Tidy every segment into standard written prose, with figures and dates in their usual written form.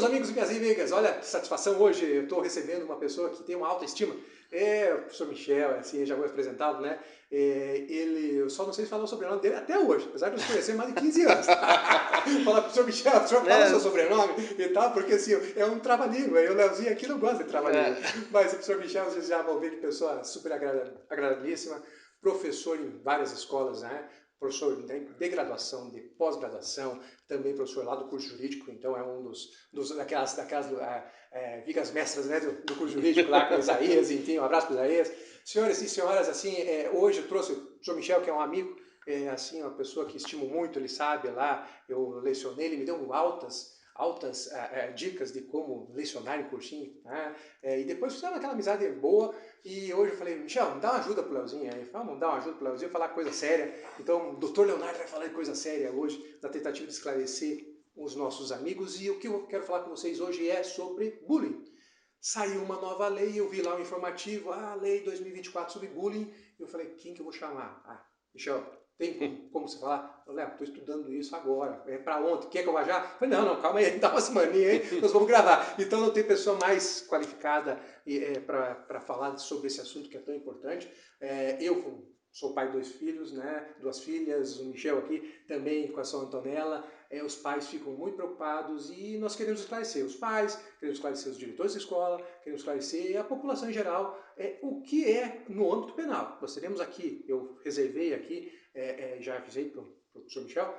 meus amigos e minhas amigas, olha que satisfação hoje, eu estou recebendo uma pessoa que tem uma autoestima. O professor Michel, assim, já foi apresentado, né? Eu só não sei falar o sobrenome dele até hoje, apesar de nos conhecer há mais de 15 anos. Falar, professor Michel, o senhor fala o seu sobrenome e tal, porque assim, é um trava-língua, e o Leozinho aqui não gosta de trava-língua. Mas o professor Michel, vocês já vão ver que pessoa super agradabilíssima, professor em várias escolas, né? Professor de graduação, de pós-graduação, também professor lá do curso jurídico, então é um daquelas vigas mestras, né, do curso jurídico lá com o Isaías, enfim, um abraço para o Isaías. Senhoras e senhoras, assim, hoje eu trouxe o professor Michel, que é um amigo, assim, uma pessoa que estimo muito, ele sabe lá, eu lecionei, ele me deu altas dicas de como lecionar em cursinho, né? E depois fizemos aquela amizade boa, e hoje eu falei, Michel, dá uma ajuda pro Leozinho aí, vamos dar uma ajuda pro Leozinho, falar coisa séria. Então o doutor Leonardo vai falar de coisa séria hoje, na tentativa de esclarecer os nossos amigos, e o que eu quero falar com vocês hoje é sobre bullying. Saiu uma nova lei, eu vi lá um informativo, lei 2024 sobre bullying, e eu falei, quem que eu vou chamar? Michel, tem como você falar? Léo, estou estudando isso agora. É para ontem? Quer que eu vá já? Eu falei, não, calma aí, dá uma semaninha aí, nós vamos gravar. Então não tem pessoa mais qualificada para falar sobre esse assunto que é tão importante. Eu sou pai de 2 filhos, né? 2 filhas, o Michel aqui também com a sua Antonella. Os pais ficam muito preocupados e nós queremos esclarecer os pais, queremos esclarecer os diretores da escola, queremos esclarecer a população em geral, o que é no âmbito penal. Nós teremos aqui, eu reservei aqui, já avisei para o professor Michel,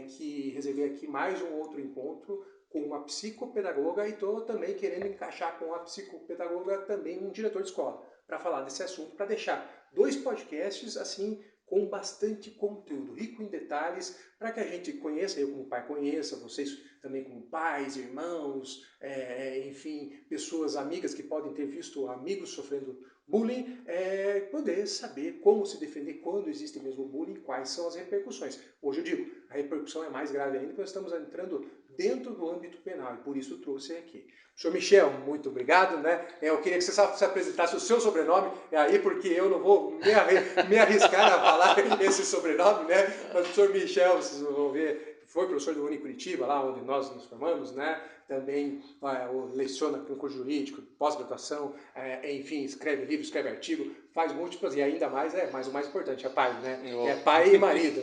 que reservei aqui mais um outro encontro com uma psicopedagoga e estou também querendo encaixar com a psicopedagoga também um diretor de escola para falar desse assunto, para deixar 2 podcasts assim com bastante conteúdo, rico em detalhes, para que a gente conheça, eu como pai conheça, vocês também como pais, irmãos, enfim, pessoas amigas que podem ter visto amigos sofrendo bullying, poder saber como se defender quando existe mesmo bullying, quais são as repercussões. Hoje eu digo, a repercussão é mais grave ainda, porque nós estamos entrando dentro do âmbito penal, e por isso trouxe aqui. Senhor Michel, muito obrigado, né? Eu queria que você se apresentasse o seu sobrenome aí, porque eu não vou me arriscar a falar esse sobrenome, né? Mas o senhor Michel, vocês vão ver, foi professor do Unicuritiba, lá onde nós nos formamos, né? Também leciona no curso jurídico, pós-graduação, enfim, escreve livro, escreve artigo, faz múltiplas, e ainda mais, mas o mais importante, é pai, né? É pai e marido,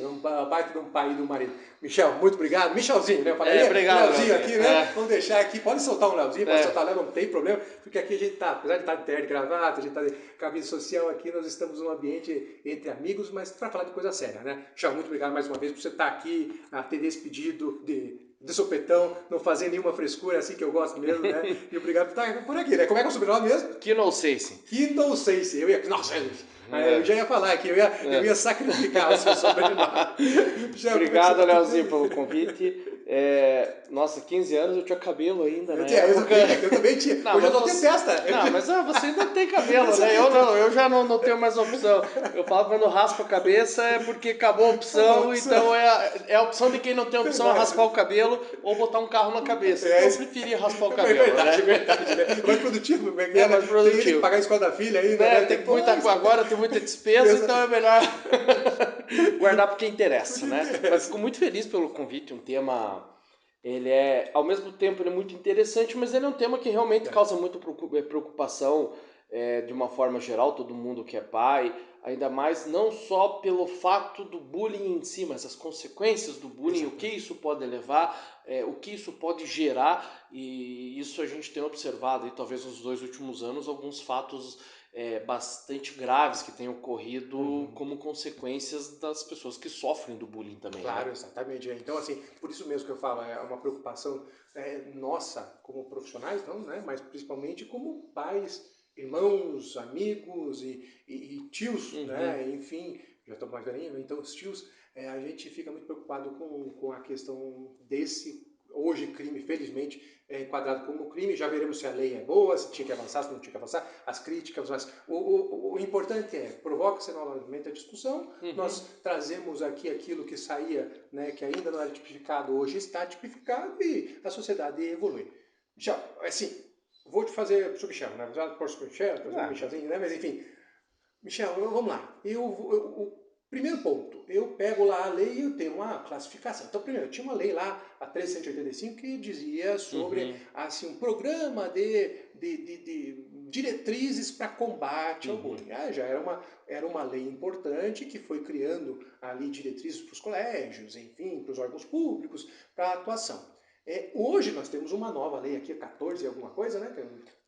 pai de um pai e de um marido. Michel, muito obrigado. Michelzinho, né? Eu falei, obrigado, Leozinho aqui, né? Vamos deixar aqui, pode soltar um Leozinho, pode soltar Léo, não tem problema, porque aqui a gente tá, apesar de estar de terno e gravata, a gente tá de camisa social aqui, nós estamos num ambiente entre amigos, mas para falar de coisa séria, né? Michel, muito obrigado mais uma vez por você estar aqui, atender esse pedido de sopetão, não fazer nenhuma frescura, assim que eu gosto mesmo, né? E obrigado por estar por aqui, né? Como é que é o sobrenome mesmo? Que não sei se. Que não sei se. Nossa, eu já ia falar que eu ia sacrificar o seu sobrenome. Obrigado, Leozinho, pelo convite. Nossa, 15 anos eu tinha cabelo ainda, né? Eu também tinha. Não, hoje eu não tenho testa. Não, mas você ainda tem cabelo, né? Eu não, eu já não tenho mais opção. Eu falo quando raspa a cabeça é porque acabou a opção, então é a opção de quem não tem opção é raspar o cabelo ou botar um carro na cabeça. Então eu preferia raspar o cabelo. É verdade. É mais produtivo. É mais produtivo. Tem que pagar a escola da filha ainda. Né? Agora tem muita despesa, então é melhor guardar porque interessa, né? Mas fico muito feliz pelo convite, um tema... Ele ao mesmo tempo, ele é muito interessante, mas ele é um tema que realmente causa muita preocupação de uma forma geral, todo mundo que é pai, ainda mais não só pelo fato do bullying em si, mas as consequências do bullying, o que isso pode levar, o que isso pode gerar, e isso a gente tem observado, e talvez nos 2 últimos anos, alguns fatos bastante graves que têm ocorrido como consequências das pessoas que sofrem do bullying também. Claro, né? Exatamente. Então, assim, por isso mesmo que eu falo, é uma preocupação nossa como profissionais, não, né? Mas principalmente como pais, irmãos, amigos e tios, né? Enfim, já estou mais velhinho, então os tios, a gente fica muito preocupado com a questão desse hoje crime, felizmente, é enquadrado como crime. Já veremos se a lei é boa, se tinha que avançar, se não tinha que avançar, as críticas, mas o importante provoca-se novamente a discussão, nós trazemos aqui aquilo que saía, né, que ainda não era tipificado, hoje está tipificado e a sociedade evolui. Michel, assim, vou te fazer, professor Michel, né, por Michel, Michelzinho, né, mas enfim, Michel, vamos lá, Primeiro ponto, eu pego lá a lei e eu tenho uma classificação. Então, primeiro, tinha uma lei lá, a 1385, que dizia sobre assim, um programa de diretrizes para combate ao bullying. Já era uma lei importante que foi criando ali diretrizes para os colégios, enfim, para os órgãos públicos, para atuação. Hoje nós temos uma nova lei aqui, 14 e alguma coisa, né?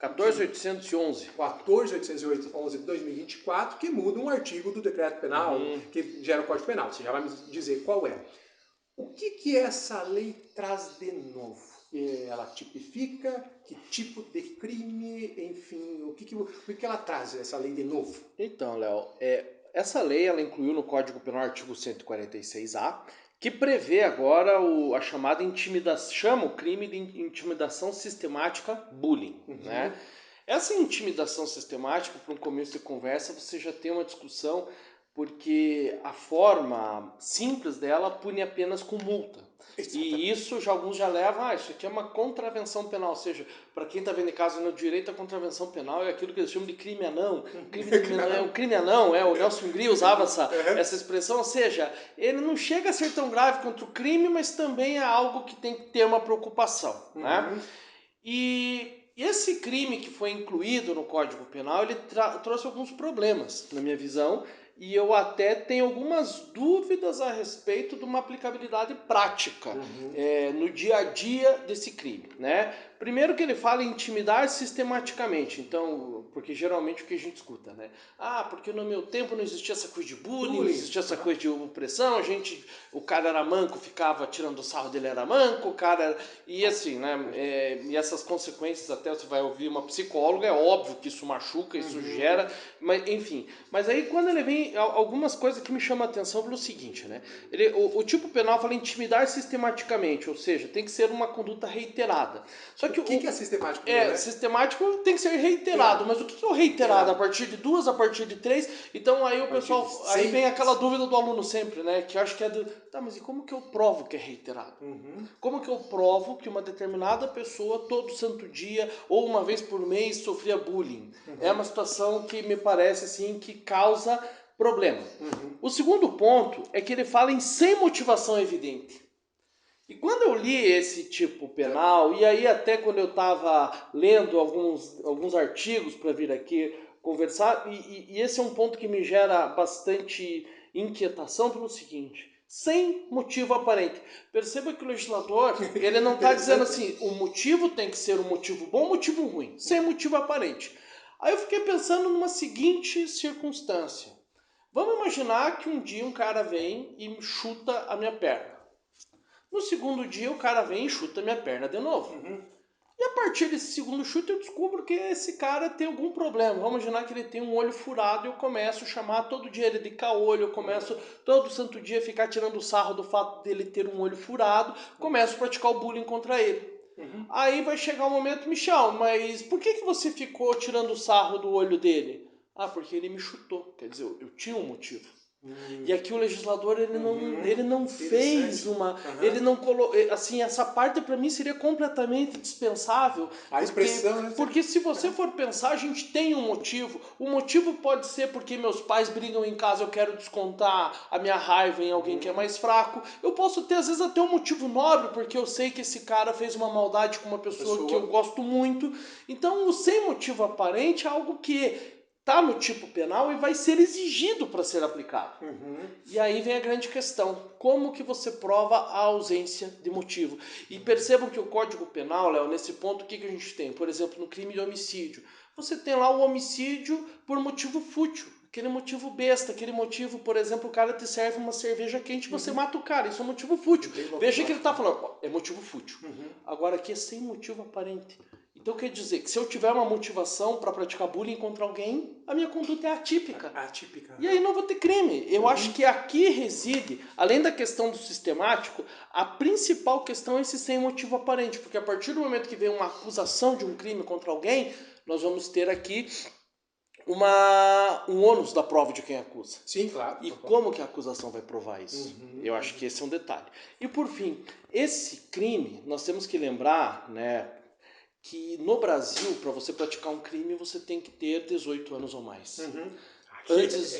14.811. 14.811 de 2024, que muda um artigo do decreto penal, que gera o Código Penal. Você já vai me dizer qual é. O que essa lei traz de novo? Ela tipifica que tipo de crime, enfim, o que ela traz, essa lei de novo? Então, Léo, essa lei ela incluiu no Código Penal o artigo 146A, que prevê agora a chamada intimidação, chama o crime de intimidação sistemática bullying, né? Essa intimidação sistemática, para um começo de conversa, você já tem uma discussão, porque a forma simples dela pune apenas com multa. E isso alguns já levam, isso aqui é uma contravenção penal, ou seja, para quem está vendo em casa no direito, a contravenção penal é aquilo que eles chamam de crime anão. Crime anão, o Nelson Ingria usava essa expressão, ou seja, ele não chega a ser tão grave contra o crime, mas também é algo que tem que ter uma preocupação, né? E esse crime que foi incluído no Código Penal, ele trouxe alguns problemas, na minha visão, e eu até tenho algumas dúvidas a respeito de uma aplicabilidade prática no dia a dia desse crime, né? Primeiro que ele fala em intimidar sistematicamente, então, porque geralmente o que a gente escuta, né? Porque no meu tempo não existia essa coisa de bullying, não existia essa coisa de opressão, o cara era manco, ficava tirando o sarro dele, era manco, o cara... E assim, né? E essas consequências, até você vai ouvir uma psicóloga, é óbvio que isso machuca, isso gera, mas enfim. Mas aí quando ele vem, algumas coisas que me chamam a atenção pelo seguinte, né? O tipo penal fala intimidar sistematicamente, ou seja, tem que ser uma conduta reiterada. Só que o que é sistemático? Sistemático tem que ser reiterado, mas o que é o reiterado? A partir de 2, a partir de 3? Então aí o pessoal, aí vem aquela dúvida do aluno sempre, né? Que eu acho que é tá, mas e como que eu provo que é reiterado? Como que eu provo que uma determinada pessoa todo santo dia ou uma vez por mês sofria bullying? É uma situação que me parece assim que causa problema. O segundo ponto é que ele fala em sem motivação evidente. E quando eu li esse tipo penal, e aí até quando eu estava lendo alguns artigos para vir aqui conversar, e esse é um ponto que me gera bastante inquietação pelo seguinte: sem motivo aparente. Perceba que o legislador, ele não está dizendo assim, o motivo tem que ser um motivo bom, um motivo ruim, sem motivo aparente. Aí eu fiquei pensando numa seguinte circunstância. Vamos imaginar que um dia um cara vem e chuta a minha perna. No segundo dia o cara vem e chuta minha perna de novo. E a partir desse segundo chute eu descubro que esse cara tem algum problema. Vamos imaginar que ele tem um olho furado e eu começo a chamar todo dia ele de caolho, eu começo todo santo dia a ficar tirando sarro do fato dele ter um olho furado, começo a praticar o bullying contra ele. Aí vai chegar um momento, Michel, mas por que você ficou tirando sarro do olho dele? Porque ele me chutou. Quer dizer, eu tinha um motivo. E aqui o legislador ele não fez ele não colocou, assim, essa parte para mim seria completamente dispensável. A expressão, né? Porque se você for pensar, a gente tem um motivo. O motivo pode ser porque meus pais brigam em casa, eu quero descontar a minha raiva em alguém que é mais fraco. Eu posso ter às vezes até um motivo nobre, porque eu sei que esse cara fez uma maldade com uma pessoa que eu gosto muito. Então o sem motivo aparente é algo que está no tipo penal e vai ser exigido para ser aplicado. E aí vem a grande questão: como que você prova a ausência de motivo? E percebam que o Código Penal, Léo, nesse ponto, o que a gente tem? Por exemplo, no crime de homicídio, você tem lá o homicídio por motivo fútil, aquele motivo besta, aquele motivo, por exemplo, o cara te serve uma cerveja quente e você mata o cara, isso é um motivo fútil. Veja que ele está falando, é motivo fútil. Agora aqui é sem motivo aparente. Então quer dizer que se eu tiver uma motivação para praticar bullying contra alguém, a minha conduta é atípica. E aí não vou ter crime. Eu acho que aqui reside, além da questão do sistemático, a principal questão é esse sem motivo aparente. Porque a partir do momento que vem uma acusação de um crime contra alguém, nós vamos ter aqui um ônus da prova de quem acusa. Sim, claro. E como que a acusação vai provar isso? Eu acho que esse é um detalhe. E por fim, esse crime, nós temos que lembrar, né, que no Brasil, para você praticar um crime, você tem que ter 18 anos ou mais. Antes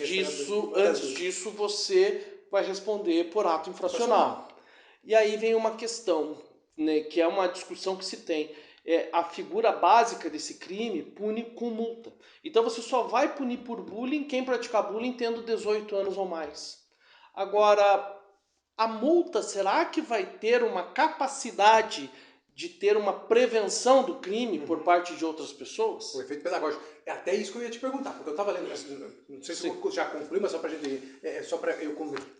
disso, você vai responder por ato infracional. E aí vem uma questão, né, que é uma discussão que se tem. A figura básica desse crime pune com multa. Então você só vai punir por bullying quem praticar bullying tendo 18 anos ou mais. Agora, a multa, será que vai ter uma capacidade de ter uma prevenção do crime por parte de outras pessoas? O efeito pedagógico. É até isso que eu ia te perguntar, porque eu estava lendo, não sei se eu já concluí, mas só para gente, só para eu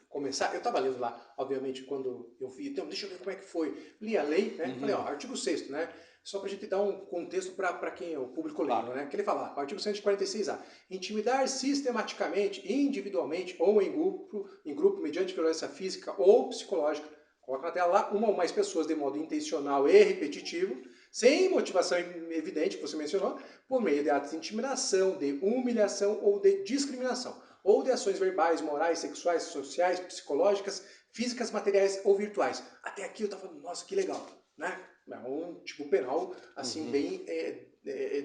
começar, eu estava lendo lá, obviamente, quando eu vi, então deixa eu ver como é que foi, li a lei, né, falei, ó, artigo 6º, né, só para a gente dar um contexto para quem é o público leigo, né, que ele fala, artigo 146A, intimidar sistematicamente, individualmente ou em grupo mediante violência física ou psicológica, coloca na tela lá, uma ou mais pessoas de modo intencional e repetitivo, sem motivação evidente, que você mencionou, por meio de atos de intimidação, de humilhação ou de discriminação, ou de ações verbais, morais, sexuais, sociais, psicológicas, físicas, materiais ou virtuais. Até aqui eu estava falando, nossa, que legal, né? É um tipo penal, assim, bem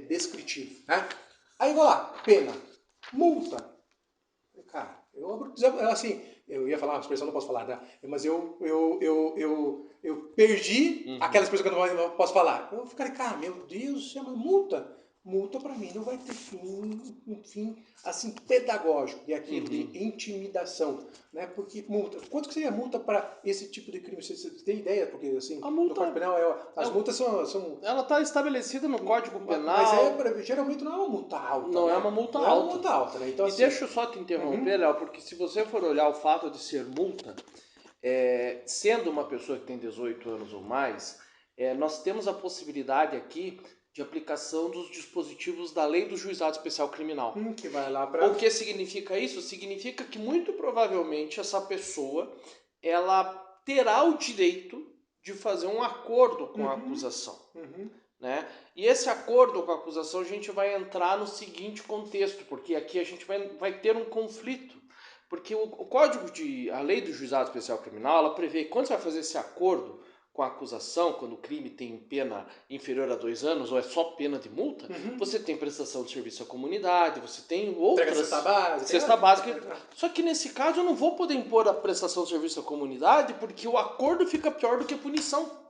descritivo, né? Aí vou lá, pena, multa. Cara, assim, eu ia falar uma expressão, não posso falar, né? Mas eu perdi aquela expressão que eu não posso falar. Eu ficaria, cara, meu Deus, é uma multa. Multa para mim não vai ter fim, assim, pedagógico, e aquele de intimidação, né? Porque multa, quanto que seria a multa para esse tipo de crime? Você tem ideia? Porque, assim, a multa, no Código Penal, as multas são... Ela está estabelecida no Código Penal. Mas geralmente não é uma multa alta, não, né? É uma multa não alta. É uma multa alta, né? Então, e assim, deixa eu só te interromper, Léo, porque se você for olhar o fato de ser multa, sendo uma pessoa que tem 18 anos ou mais, nós temos a possibilidade aqui de aplicação dos dispositivos da Lei do Juizado Especial Criminal. Que vai lá para... O que significa isso? Significa que muito provavelmente essa pessoa ela terá o direito de fazer um acordo com a acusação. Né? E esse acordo com a acusação a gente vai entrar no seguinte contexto, porque aqui a gente vai ter um conflito. Porque a Lei do Juizado Especial Criminal, ela prevê que quando você vai fazer esse acordo com a acusação, quando o crime tem pena inferior a 2 anos ou é só pena de multa, você tem prestação de serviço à comunidade, você tem outras... Cesta básica. Só que nesse caso eu não vou poder impor a prestação de serviço à comunidade porque o acordo fica pior do que a punição.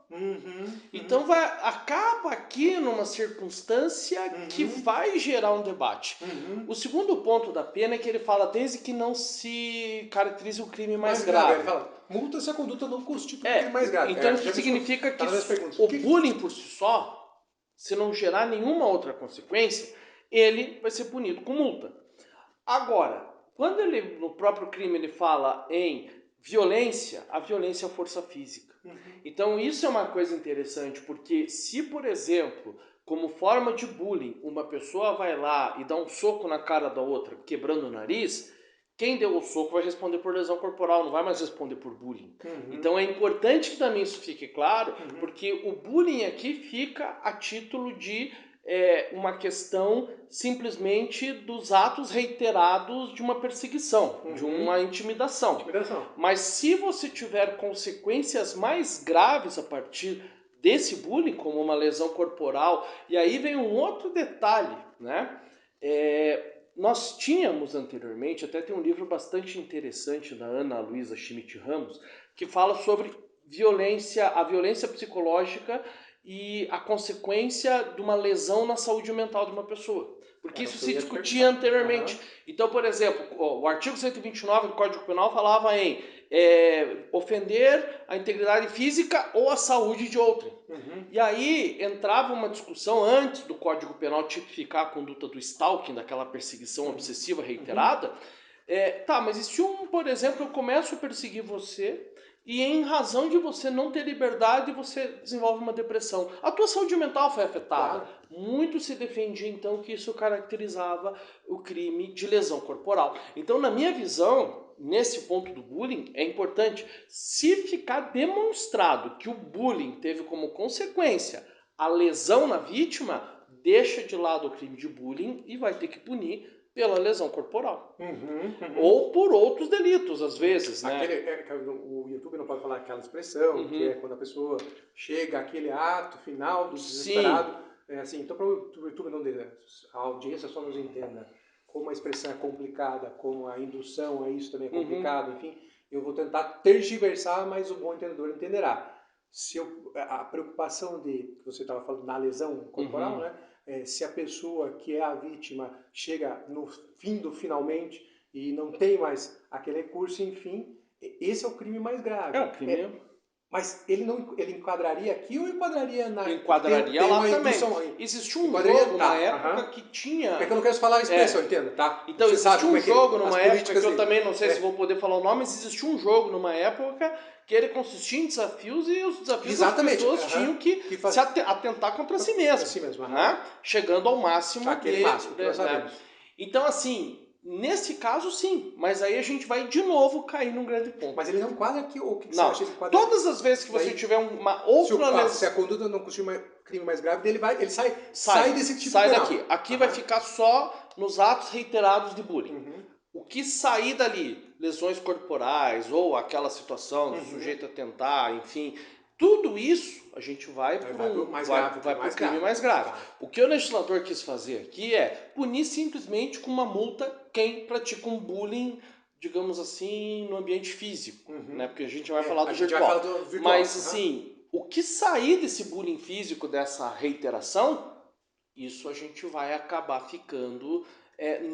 Então acaba aqui numa circunstância que vai gerar um debate. O segundo ponto da pena é que ele fala desde que não se caracterize o crime mais grave. Ele fala, multa se a conduta não constitui crime mais grave. Então isso significa que o bullying por si só, se não gerar nenhuma outra consequência, ele vai ser punido com multa. Agora, quando ele no próprio crime ele fala em violência, a violência é força física. Então isso é uma coisa interessante, porque se, por exemplo, como forma de bullying, uma pessoa vai lá e dá um soco na cara da outra, quebrando o nariz, quem deu o soco vai responder por lesão corporal, não vai mais responder por bullying. Então é importante que também isso fique claro, porque o bullying aqui fica a título de uma questão simplesmente dos atos reiterados de uma perseguição, de uma intimidação. Mas se você tiver consequências mais graves a partir desse bullying, como uma lesão corporal, e aí vem um outro detalhe, né? Nós tínhamos anteriormente, até tem um livro bastante interessante da Ana Luísa Schmidt Ramos, que fala sobre a violência psicológica e a consequência de uma lesão na saúde mental de uma pessoa. Porque isso se discutia anteriormente. Então, por exemplo, o artigo 129 do Código Penal falava em ofender a integridade física ou a saúde de outrem. E aí entrava uma discussão antes do Código Penal tipificar a conduta do stalking, daquela perseguição obsessiva reiterada. Mas e se por exemplo, eu começo a perseguir você e em razão de você não ter liberdade, você desenvolve uma depressão. A tua saúde mental foi afetada. Muito se defendia, então, que isso caracterizava o crime de lesão corporal. Então, na minha visão, nesse ponto do bullying, é importante, se ficar demonstrado que o bullying teve como consequência a lesão na vítima, deixa de lado o crime de bullying e vai ter que punir pela lesão corporal. Ou por outros delitos, às vezes, né? O YouTube não pode falar aquela expressão, que é quando a pessoa chega àquele ato final do desesperado. Então, para o YouTube não a audiência só nos entenda. como a expressão é complicada, como a indução a isso também é complicado, enfim, eu vou tentar tergiversar, mas o bom entendedor entenderá. A preocupação que você estava falando na lesão corporal, né? Se a pessoa que é a vítima chega no fim do finalmente e não tem mais aquele recurso, enfim, esse é o crime mais grave. É um crime. Mas ele enquadraria aqui ou enquadraria na... Enquadraria lá também. Existiu um jogo numa época que tinha... É que eu não quero falar a expressão, entendo, tá? Então, existiu um jogo numa época, que eu também não sei se vou poder falar o nome, mas existiu um jogo numa época que ele consistia em desafios e os desafios das pessoas tinham que se atentar contra si mesmo, né? Chegando ao máximo aquele máximo, que nós sabemos. Então, assim... Nesse caso, sim, mas aí a gente vai de novo cair num grande ponto. Mas ele não enquadra aqui, ou o que você não. acha que enquadra? Todas as vezes que você tiver uma outra... Se a conduta não constitui crime mais grave, ele sai desse tipo sai penal. daqui. Aqui vai ficar só nos atos reiterados de bullying. O que sair dali, lesões corporais, ou aquela situação do sujeito a tentar, enfim... Tudo isso a gente vai para o crime mais grave. O que o legislador quis fazer aqui é punir simplesmente com uma multa quem pratica um bullying, digamos assim, no ambiente físico. Né? Porque a gente vai falar do virtual. Mas assim, o que sair desse bullying físico, dessa reiteração, isso a gente vai acabar ficando...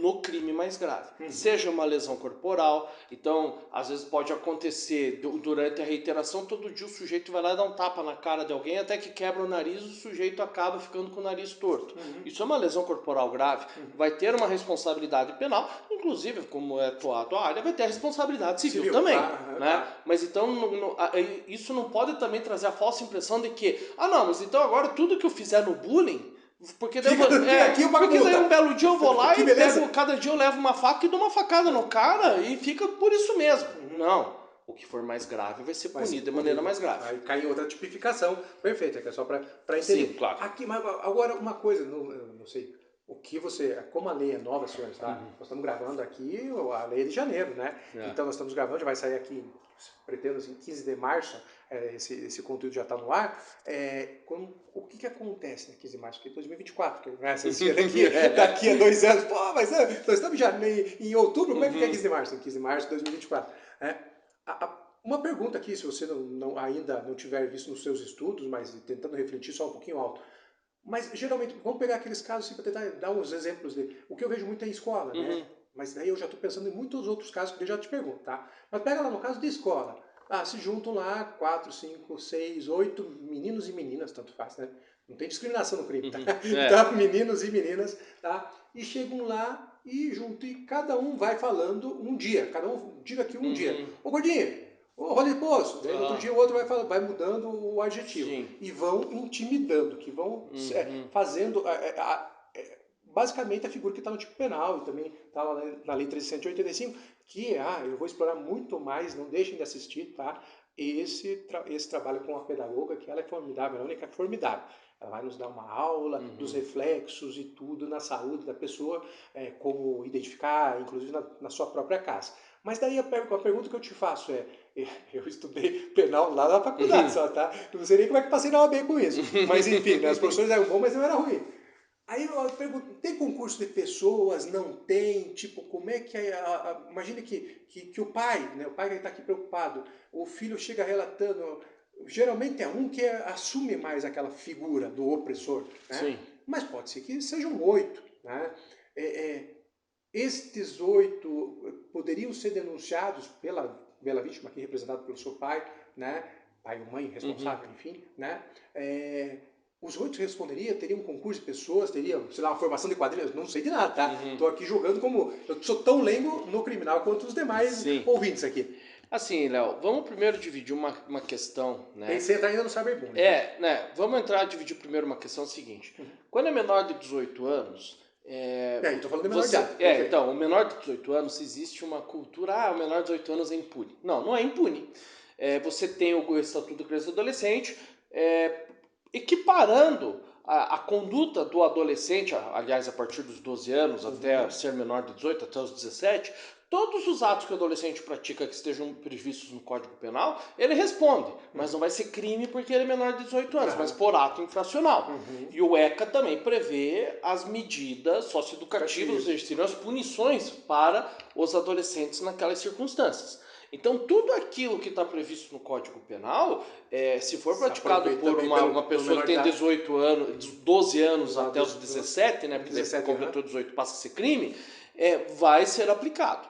no crime mais grave. Seja uma lesão corporal, então às vezes pode acontecer durante a reiteração, todo dia o sujeito vai lá e dá um tapa na cara de alguém até que quebra o nariz, o sujeito acaba ficando com o nariz torto. Isso é uma lesão corporal grave, vai ter uma responsabilidade penal, inclusive como é atuado a área, vai ter a responsabilidade civil também. Né? Mas então isso não pode também trazer a falsa impressão de que, não, mas então agora tudo que eu fizer no bullying, porque daí um belo dia eu vou lá e cada dia eu levo uma faca e dou uma facada no cara e fica por isso mesmo. Não. O que for mais grave vai ser punido de maneira mais grave. Aí cai em outra tipificação. Perfeito, é só para entender. Sim, claro. Aqui, mas agora uma coisa, não sei, o que você... Como a lei é nova, senhores, tá? Nós estamos gravando aqui a lei de janeiro, né? Então nós estamos gravando, já vai sair aqui, pretendo assim, 15 de março, esse conteúdo já está no ar. O que acontece na 15 de março? Porque 2024, que daqui a 2 anos, pô, mas nós estamos já em outubro, como é que é 15 de março? 15 de março de 2024. Uma pergunta aqui, se você ainda não tiver visto nos seus estudos, mas tentando refletir só um pouquinho alto. Mas, geralmente, vamos pegar aqueles casos assim, para tentar dar uns exemplos de... O que eu vejo muito é em escola, né? Mas daí eu já estou pensando em muitos outros casos que eu já te pergunto, tá? Mas pega lá no caso de escola. Se juntam lá 4, 5, 6, 8 meninos e meninas, tanto faz, né? Não tem discriminação no crime, tá? Então, meninos e meninas, tá? E chegam lá e juntam, e cada um vai falando um dia. Cada um diga aqui um dia. Ô, gordinho! Ô, rola de poço! Daí, outro dia o outro vai mudando o adjetivo. Sim. E vão intimidando, que vão fazendo... basicamente a figura que está no tipo penal e também está lá na Lei 13.185, que eu vou explorar muito mais, não deixem de assistir, tá? Esse trabalho com a pedagoga, que ela é formidável, a única é formidável. Ela vai nos dar uma aula dos reflexos e tudo na saúde da pessoa, como identificar, inclusive na sua própria casa. Mas daí a pergunta que eu te faço eu estudei penal lá na faculdade só, tá? Não sei nem como é que passei na OAB com isso. Mas enfim, né, os professores eram bons, mas eu era ruim. Aí eu pergunto, tem concurso de pessoas? Não tem? Tipo, como é que imagine que o pai, né, o pai está aqui preocupado, o filho chega relatando, geralmente é um que assume mais aquela figura do opressor, né? Sim. Mas pode ser que sejam 8, né? Estes 8 poderiam ser denunciados pela vítima, aqui representada pelo seu pai, né? Pai ou mãe responsável, enfim, né? Os 8 responderiam, teriam um concurso de pessoas, teriam, sei lá, uma formação de quadrilhas, não sei de nada, tá? Estou aqui jogando como... Eu sou tão leigo no criminal quanto os demais ouvintes aqui. Assim, Léo, vamos primeiro dividir uma questão, né? Tem que você ainda no cyberbullying. Né? Vamos dividir primeiro uma questão seguinte. Quando é menor de 18 anos... estou falando de menor de idade. Então, o menor de 18 anos, existe uma cultura, o menor de 18 anos é impune. Não é impune. Você tem o Estatuto da Criança e do Adolescente, equiparando a conduta do adolescente, aliás, a partir dos 12 anos até ser menor de 18, até os 17, todos os atos que o adolescente pratica que estejam previstos no Código Penal, ele responde, mas não vai ser crime porque ele é menor de 18 anos, mas por ato infracional. E o ECA também prevê as medidas socioeducativas, ou seja, seriam as punições para os adolescentes naquelas circunstâncias. Então, tudo aquilo que está previsto no Código Penal, se for praticado por uma pessoa que tem 18 anos, 12 anos até os 17, né, porque completou 18 passa a ser crime, vai ser aplicado.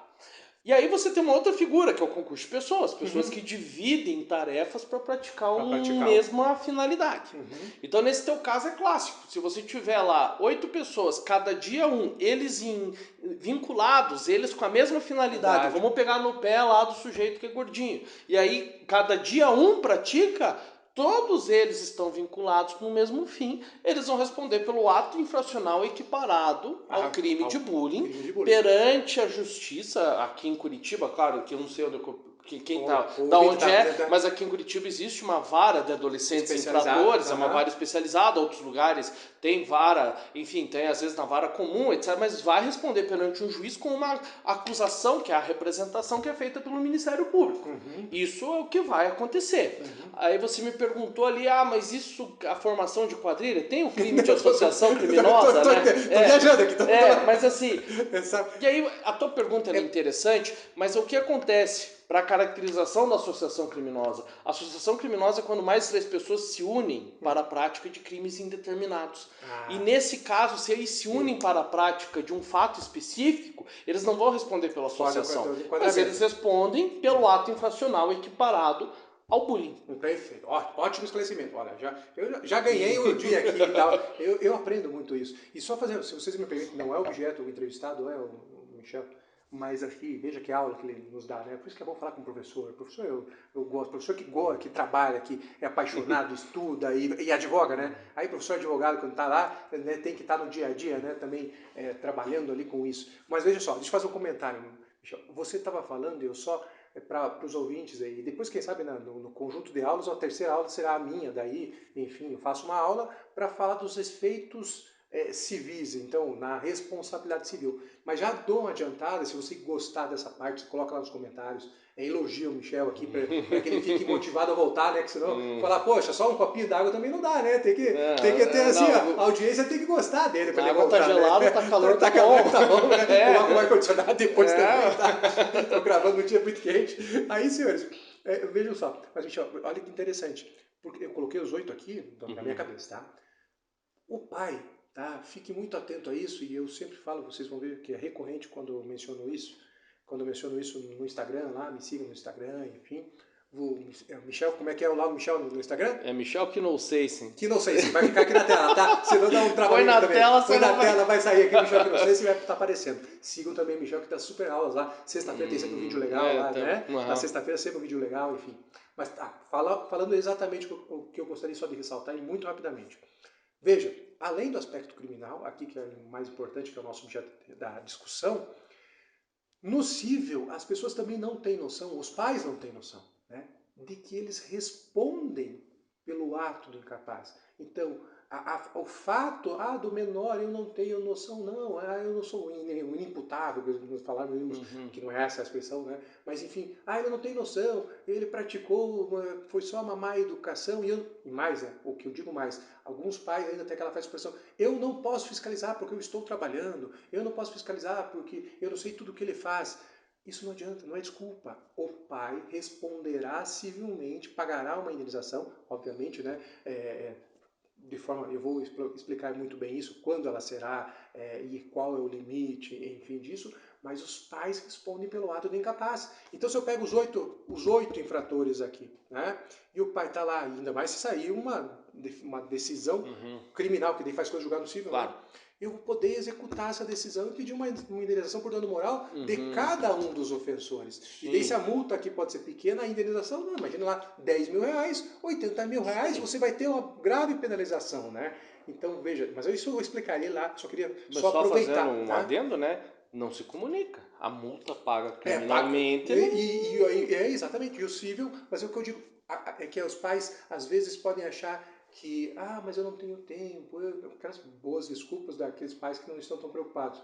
E aí você tem uma outra figura, que é o concurso de pessoas. Pessoas que dividem tarefas para praticar uma mesma finalidade. Então, nesse teu caso, é clássico. Se você tiver lá 8 pessoas, cada dia eles vinculados, eles com a mesma finalidade. Verdade. Vamos pegar no pé lá do sujeito que é gordinho. E aí, cada dia pratica... Todos eles estão vinculados com o mesmo fim, eles vão responder pelo ato infracional equiparado ao crime de bullying perante a justiça aqui em Curitiba, claro, que eu não sei mas aqui em Curitiba existe uma vara de adolescentes infratores, é uma vara especializada, outros lugares tem vara, enfim, tem às vezes na vara comum, etc., mas vai responder perante um juiz com uma acusação, que é a representação que é feita pelo Ministério Público. Isso é o que vai acontecer. Aí você me perguntou ali, mas isso, a formação de quadrilha, tem o crime de associação criminosa, né? Tô viajando aqui. Mas assim, e aí a tua pergunta é interessante, mas o que acontece para a caracterização da associação criminosa? A associação criminosa é quando mais de 3 pessoas se unem para a prática de crimes indeterminados. E nesse caso, se eles se unem para a prática de um fato específico, eles não vão responder pela associação, mas eles respondem pelo ato infracional equiparado ao bullying. Perfeito. Ótimo esclarecimento. Olha, eu já ganhei o dia aqui e tal. Eu aprendo muito isso. E só fazer, se vocês me permitem, não é o objeto, o entrevistado é o Michel, mas aqui, veja que aula que ele nos dá, né? Por isso que é bom falar com o professor. Professor eu gosto, professor que trabalha, que é apaixonado, estuda e advoga, né? Aí o professor advogado, quando está lá, né, tem que estar no dia a dia, né? Também trabalhando ali com isso. Mas veja só, deixa eu fazer um comentário, Michel. Você estava falando, eu só... para os ouvintes aí. Depois, quem sabe, no conjunto de aulas, a terceira aula será a minha, daí, enfim, eu faço uma aula para falar dos efeitos civis, então, na responsabilidade civil. Mas já dou uma adiantada, se você gostar dessa parte, você coloca lá nos comentários, elogia o Michel aqui, para que ele fique motivado a voltar, né? Que senão, falar, poxa, só um copinho d'água também não dá, né? Tem que ter, assim, a audiência tem que gostar dele para ele voltar. A água tá gelada, né? tá calor, tá bom, né? Coloca o ar-condicionado depois também, tá? Tô gravando um dia muito quente. Aí, senhores, vejam só, mas, Michel, olha que interessante, porque eu coloquei os 8 aqui na minha cabeça, tá? O pai, tá? Fique muito atento a isso, e eu sempre falo, vocês vão ver que é recorrente quando eu menciono isso no Instagram, lá, me sigam no Instagram, enfim. Michel, como é que é o nome do Michel no Instagram? É Michel que não sei, sim. Que não sei, sim. Vai ficar aqui na tela, tá? Senão dá um trabalho também. Põe na tela, vai sair aqui Michel que não sei se vai estar aparecendo. Sigam também o Michel que tá super aulas lá. Sexta-feira tem sempre um vídeo legal lá, né? Na sexta-feira sempre um vídeo legal, enfim. Mas tá, falando exatamente o que eu gostaria só de ressaltar e muito rapidamente. Veja, além do aspecto criminal, aqui que é o mais importante, que é o nosso objeto da discussão, no cível as pessoas também não têm noção, os pais não têm noção, né, de que eles respondem pelo ato do incapaz. Então, o fato do menor, eu não tenho noção, não, eu não sou um inimputável, que não é essa a expressão, né? Mas enfim, ele não tem noção, ele praticou, foi só uma má educação, e mais, o que eu digo mais, alguns pais ainda têm aquela expressão, eu não posso fiscalizar porque eu estou trabalhando, eu não posso fiscalizar porque eu não sei tudo o que ele faz. Isso não adianta, não é desculpa. O pai responderá civilmente, pagará uma indenização, obviamente, né? De forma, eu vou explicar muito bem isso, quando ela será e qual é o limite, enfim, disso, mas os pais respondem pelo ato do incapaz. Então, se eu pego os oito infratores aqui, né, e o pai está lá, ainda mais se sair uma decisão criminal, que daí faz coisa julgar no cível, claro, né, eu vou poder executar essa decisão e pedir uma indenização por dano moral de cada um dos ofensores. Sim. E daí se a multa aqui pode ser pequena, a indenização, não, imagina lá, 10 mil reais, 80 mil reais, você vai ter uma grave penalização, né? Então, veja, mas isso eu explicaria lá, só queria só aproveitar. Fazendo um adendo, né? Não se comunica. A multa paga criminalmente. Exatamente, e o cível, mas é o que eu digo, é que os pais às vezes podem achar que, mas eu não tenho tempo, aquelas boas desculpas daqueles pais que não estão tão preocupados.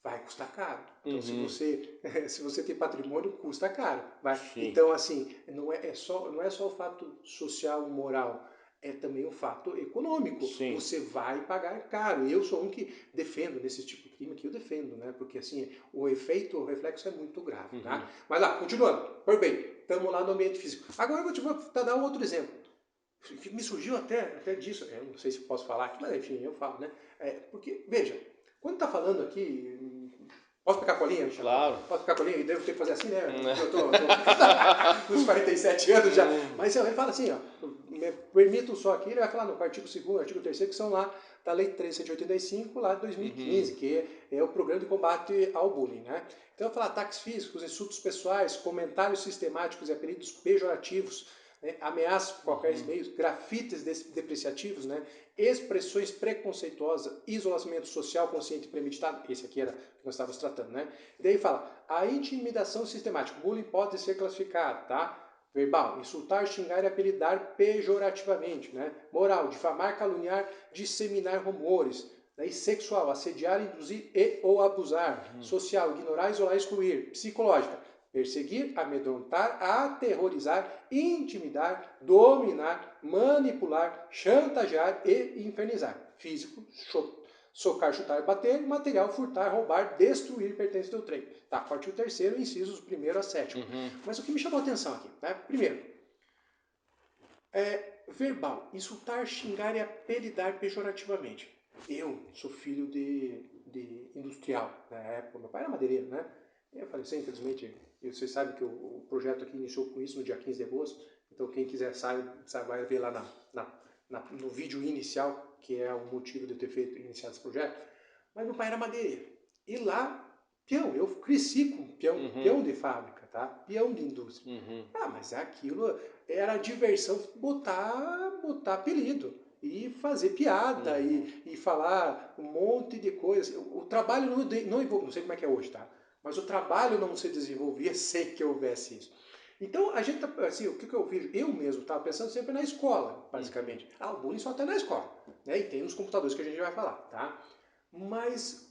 vai custar caro. Então, Uhum. se você tem patrimônio, custa caro. Vai. Sim. Então, assim, não é só o fato social, moral, é também o fato econômico. Sim. Você vai pagar caro. E eu sou um que defendo nesse tipo de crime, que eu defendo, né? Porque, assim, o reflexo é muito grave, tá? Mas lá, continuando. Pois bem, estamos lá no ambiente físico. Agora eu vou te dar um outro exemplo. Que me surgiu até disso. Eu não sei se posso falar aqui, mas enfim, eu falo, né? Porque, veja, quando está falando aqui, posso pegar a colinha, Michel? Claro. Posso pegar a colinha? E devo ter que fazer assim, né? Eu tô nos 47 anos já. Mas ele fala assim, ó, me permito só aqui, ele vai falar no artigo 2º, artigo 3º, que são lá da Lei 1385, lá de 2015, que é o Programa de Combate ao Bullying, né? Então, eu vou falar ataques físicos, insultos pessoais, comentários sistemáticos e apelidos pejorativos, né, ameaças por qualquer meio, grafites depreciativos, né, expressões preconceituosas, isolamento social consciente e premeditado, esse aqui era o que nós estávamos tratando, né? E daí fala, a intimidação sistemática, bullying pode ser classificado, tá? Verbal, insultar, xingar e apelidar pejorativamente, né? Moral, difamar, caluniar, disseminar rumores. Daí sexual, assediar, induzir e ou abusar. Social, ignorar, isolar, excluir. Psicológica, perseguir, amedrontar, aterrorizar, intimidar, dominar, manipular, chantagear e infernizar. Físico, socar, chutar e bater. Material, furtar, roubar, destruir pertences do trem. Tá, artigo 3º, incisos 1º a 7º. Mas o que me chamou a atenção aqui, né? Primeiro, verbal, insultar, xingar e apelidar pejorativamente. Eu sou filho de industrial, na época, meu pai era madeireiro, né? Eu faleceu, infelizmente, e vocês sabem que o projeto aqui iniciou com isso no dia 15 de agosto, então quem quiser sabe vai ver lá no vídeo inicial, que é o motivo de eu ter iniciado esse projeto. Mas meu pai era madeireiro. E lá, peão, eu cresci com peão de fábrica, tá? Peão de indústria. Mas aquilo era diversão, botar apelido e fazer piada e falar um monte de coisas. O trabalho não sei como é que é hoje, tá? Mas o trabalho não se desenvolvia sem que houvesse isso. Então, a gente, assim, o que eu vejo? Eu mesmo estava pensando sempre na escola, basicamente. O bullying só está na escola, né? E tem nos computadores que a gente vai falar, tá? Mas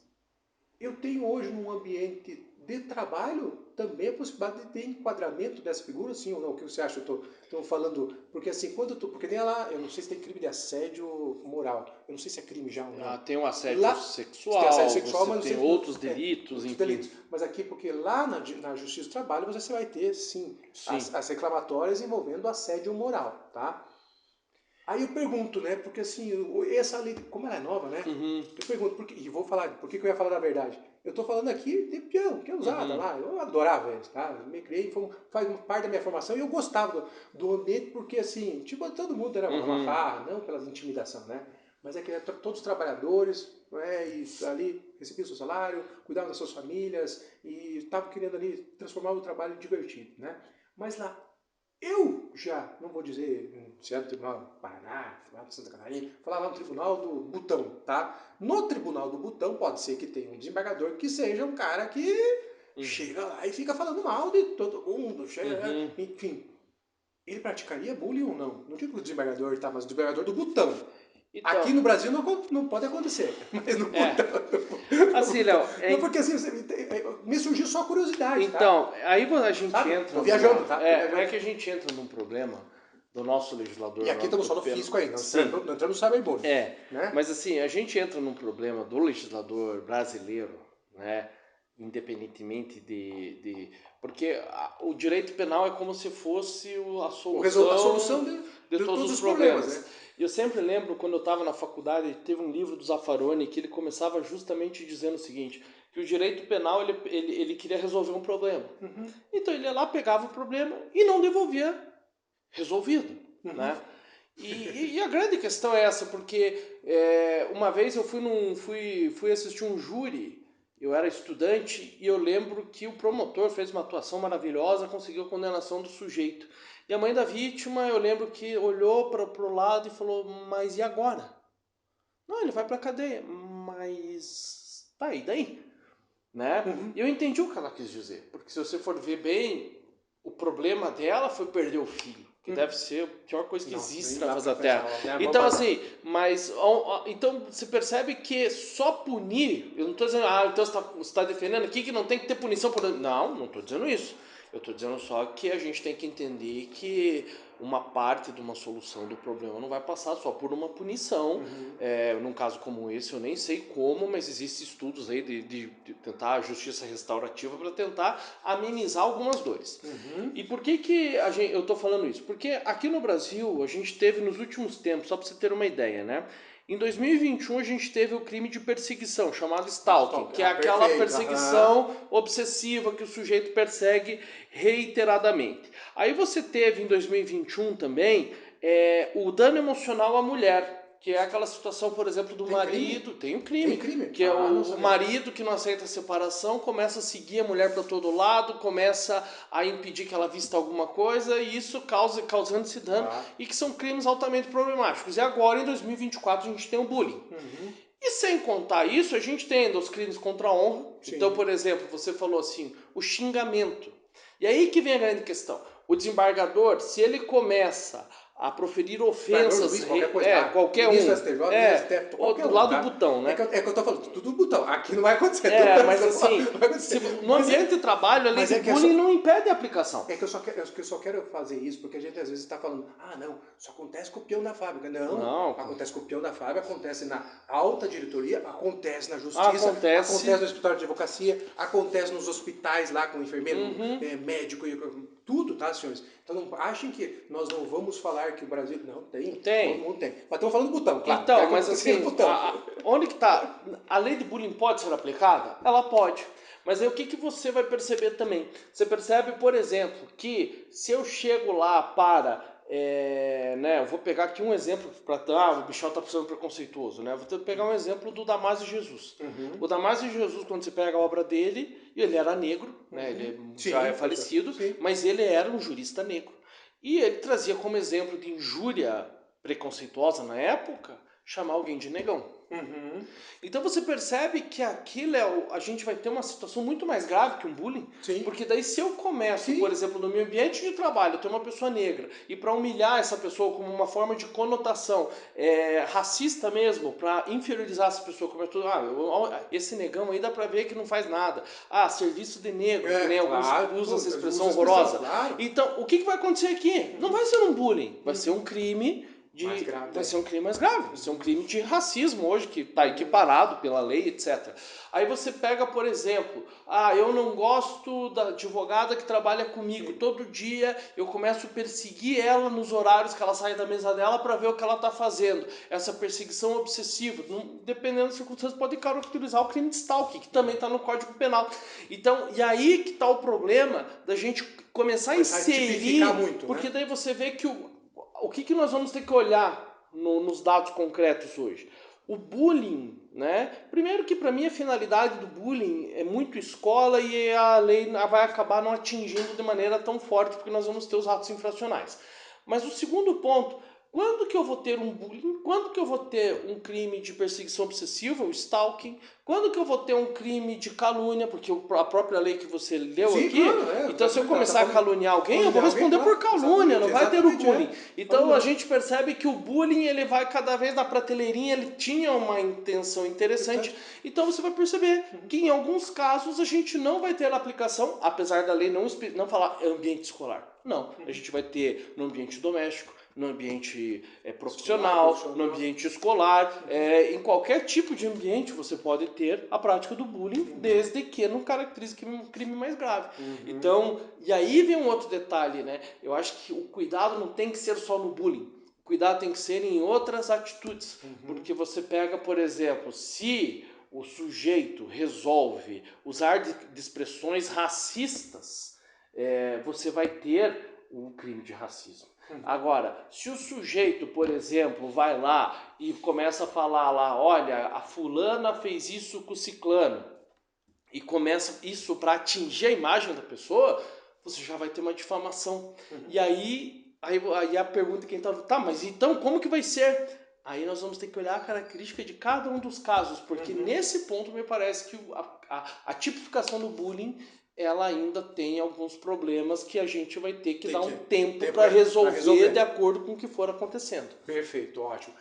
eu tenho hoje num ambiente de trabalho também a possibilidade de ter enquadramento dessa figura, sim ou não? O que você acha? Eu estou falando, porque assim, porque tem lá, eu não sei se tem crime de assédio moral, eu não sei se é crime já ou não. Tem um assédio lá, sexual, tem assédio sexual, você mas tem outros delitos, enfim. Delitos. Mas aqui, porque lá na Justiça do Trabalho você vai ter, sim. As reclamatórias envolvendo assédio moral, tá? Aí eu pergunto, né, porque assim, essa lei, como ela é nova, né, eu pergunto, e vou falar, por que eu ia falar da verdade? Eu tô falando aqui de peão, que é usada lá, eu adorava eles, tá? Eu me criei, faz parte da minha formação e eu gostava do ambiente porque assim, tipo, todo mundo era uma farra, não pela intimidação, né? Mas é que todos os trabalhadores, né, e ali recebiam seu salário, cuidavam das suas famílias e estavam querendo ali transformar o trabalho divertido, né? Mas lá, eu já, não vou dizer se é no Tribunal do Paraná, Tribunal de Santa Catarina, falar lá no Tribunal do Butão, tá? No Tribunal do Butão pode ser que tenha um desembargador que seja um cara que chega lá e fica falando mal de todo mundo, enfim. Ele praticaria bullying ou não? Não digo o desembargador, tá? Mas o desembargador do Butão. Então, aqui no Brasil não pode acontecer, mas no Butão... Assim, Léo... Não, porque assim, me surgiu só a curiosidade, então, tá? aí a gente entra... Tô viajando, tá? É que a gente entra num problema do nosso legislador... E aqui estamos só no físico ainda, não entrando no cyberbullying. Né? Mas assim, a gente entra num problema do legislador brasileiro, né? Independentemente porque o direito penal é como se fosse a solução de todos os problemas. Né? Eu sempre lembro, quando eu estava na faculdade, teve um livro do Zaffaroni que ele começava justamente dizendo o seguinte, que o direito penal ele queria resolver um problema. Então ele ia lá, pegava o problema e não devolvia resolvido. Né? E a grande questão é essa, porque uma vez eu fui assistir um júri, eu era estudante e eu lembro que o promotor fez uma atuação maravilhosa, conseguiu a condenação do sujeito. E a mãe da vítima, eu lembro que olhou para o lado e falou, mas e agora? Não, ele vai para a cadeia, mas tá, e daí? Né? E eu entendi o que ela quis dizer, porque se você for ver bem, o problema dela foi perder o filho. que deve ser a pior coisa que existe na face da pensar, Terra. Então, assim, mas então você percebe que só punir, eu não estou dizendo, então você está defendendo aqui que não tem que ter punição por. Não estou dizendo isso. Eu estou dizendo só que a gente tem que entender que uma parte de uma solução do problema não vai passar só por uma punição. Num caso como esse, eu nem sei como, mas existem estudos aí de tentar a justiça restaurativa para tentar amenizar algumas dores. E por que eu estou falando isso? Porque aqui no Brasil, a gente teve nos últimos tempos, só para você ter uma ideia, né? Em 2021 a gente teve o crime de perseguição, chamado stalking, que é aquela perseguição obsessiva que o sujeito persegue reiteradamente. Aí você teve em 2021 também o dano emocional à mulher, que é aquela situação, por exemplo, do marido... Tem um crime. Que é o marido que não aceita a separação, começa a seguir a mulher para todo lado, começa a impedir que ela vista alguma coisa, e isso causando esse dano, e que são crimes altamente problemáticos. E agora, em 2024, a gente tem o bullying. E sem contar isso, a gente tem ainda os crimes contra a honra. Sim. Então, por exemplo, você falou assim, o xingamento. E aí que vem a grande questão. O desembargador, se ele começa a proferir ofensas, qualquer um, lá do botão, né? É que eu tô falando, tudo do botão, aqui não vai acontecer. Mas assim, no ambiente de trabalho, a lei de bullying não impede a aplicação. É que eu só quero fazer isso, porque a gente às vezes está falando, não, isso acontece com o peão da fábrica. Não, acontece com o peão da fábrica, acontece na alta diretoria, acontece na justiça, acontece no escritório de advocacia, acontece nos hospitais lá com o enfermeiro, médico, tudo, tá, senhores? Então não achem que nós não vamos falar que o Brasil... Não, tem. Todo mundo tem. Mas estamos falando do botão, claro. Então, mas assim, onde que tá? A lei de bullying pode ser aplicada? Ela pode. Mas aí o que você vai perceber também? Você percebe, por exemplo, que se eu chego lá para... eu vou pegar aqui um exemplo para o bichão tá sendo preconceituoso, né? Vou pegar um exemplo do Damásio Jesus. O Damásio Jesus, quando você pega a obra dele, ele era negro, né? Ele já é falecido, mas ele era um jurista negro. E ele trazia como exemplo de injúria preconceituosa na época, chamar alguém de negão. Então você percebe que aquilo a gente vai ter uma situação muito mais grave que um bullying. Porque daí se eu começo, por exemplo, no meu ambiente de trabalho, eu tenho uma pessoa negra, e para humilhar essa pessoa como uma forma de conotação racista mesmo, para inferiorizar essa pessoa, como esse negão aí dá para ver que não faz nada. Serviço de negro, que nem alguns usam essa expressão horrorosa. Então, o que vai acontecer aqui? Não vai ser um bullying, vai ser um crime... vai ser um crime mais grave, vai ser um crime de racismo hoje, que está equiparado pela lei, etc. Aí você pega, por exemplo, eu não gosto da advogada que trabalha comigo, todo dia eu começo a perseguir ela nos horários que ela sai da mesa dela para ver o que ela está fazendo. Essa perseguição obsessiva, dependendo das circunstâncias, pode caracterizar o crime de stalking, que também está no Código Penal. Então, e aí que está o problema da gente começar a inserir, muito, porque daí você vê que o que nós vamos ter que olhar nos dados concretos hoje? O bullying, né? Primeiro que para mim a finalidade do bullying é muito escola e a lei vai acabar não atingindo de maneira tão forte porque nós vamos ter os atos infracionais. Mas o segundo ponto, quando que eu vou ter um bullying? Quando que eu vou ter um crime de perseguição obsessiva, o stalking? Quando que eu vou ter um crime de calúnia? Porque a própria lei que você leu aqui... Claro, então se eu começar a caluniar alguém, eu vou responder por calúnia, não vai ter o bullying. Então a gente percebe que o bullying ele vai cada vez na prateleirinha, ele tinha uma intenção interessante. Então você vai perceber que em alguns casos a gente não vai ter a aplicação, apesar da lei não falar ambiente escolar. Não, a gente vai ter no ambiente doméstico, no ambiente profissional, no ambiente escolar, em qualquer tipo de ambiente você pode ter a prática do bullying, desde que não caracterize um crime mais grave. Então, e aí vem um outro detalhe, né? Eu acho que o cuidado não tem que ser só no bullying. O cuidado tem que ser em outras atitudes. Porque você pega, por exemplo, se o sujeito resolve usar de expressões racistas, você vai ter um crime de racismo. Agora, se o sujeito, por exemplo, vai lá e começa a falar lá, olha, a fulana fez isso com o ciclano, e começa isso para atingir a imagem da pessoa, você já vai ter uma difamação. E aí a pergunta que tá, mas então como que vai ser? Aí nós vamos ter que olhar a característica de cada um dos casos, porque nesse ponto me parece que a tipificação do bullying ela ainda tem alguns problemas que a gente vai ter que Tem dar que um tempo ter para pra resolver resolver. de acordo com o que for acontecendo. Perfeito, ótimo.